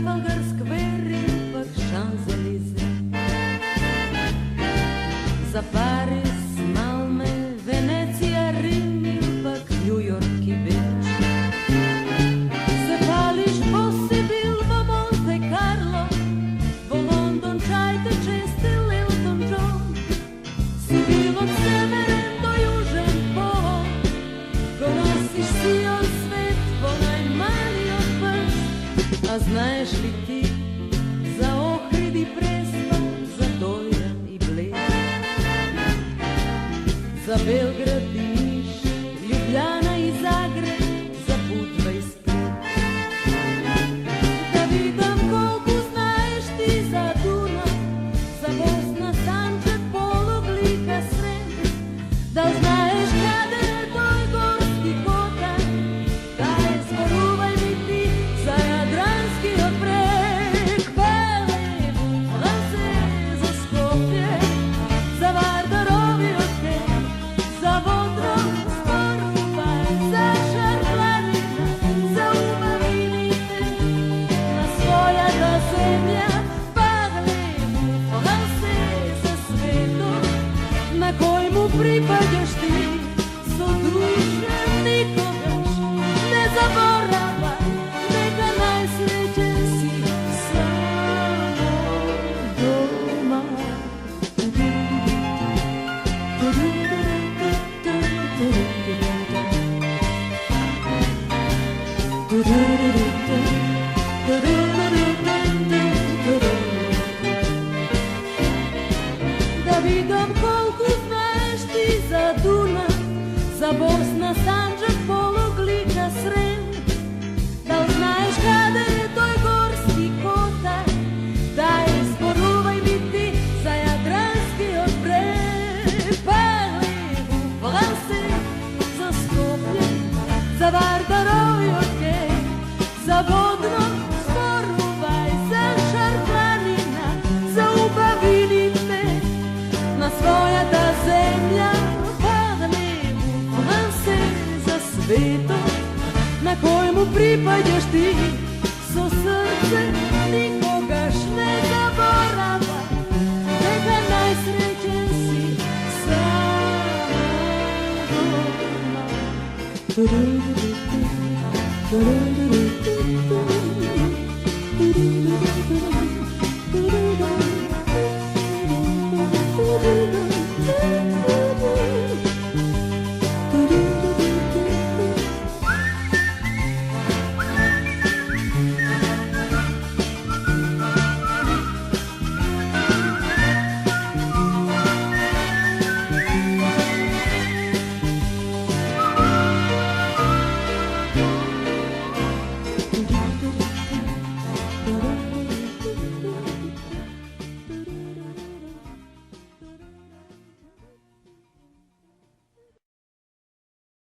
Trafalgar Square или пък Шанзелизе. За Париж, Малме, Венеция, Рим или пък Ню Йорк и Бич. Се палиш во Сибил, во Монте Карло, во Лондон чајте честил Елтон Джон. Си бил од северен до јужен пол, го носиш сиот свет во најмалиот прст. А знаеш ли ти за Охрид и Преспа, за Дојан и Блед, за Белград и Ниш, Љубљана и Загреб, за Будва и Сплит? Да видам колку знаеш ти за Дунав, за Босна, Санджак, Пологлика, Срем. Да знаеш каде е тој горски котар, да зборувај ми ти за Јадранскиот брег. Велебу, Франце, за Скопје, за Вардаровиот хек, за Водром, зборувај за Шарпланина, за убавините на својата земја. Велебу, Франце, за светот на кој му припаѓаш ти, со душа никогаш не заборавај, нека најсреќен си само дома. Да видам колку знаеш ти за Дунав, за Босна, Санджак, Пологлика, Срем. Да знаеш каде е тој горски котар, да зборувај ми ти за Јадранскиот брег. Велебу, Франце, за Скопје, за Вардаровиот хек, за Водром, зборувај за Шарпланина, за убавините на својата земја. Велебу, Франце, за светот на кој му припаѓаш ти, со срце никогаш не заборавај, нека најсреќен си само дома.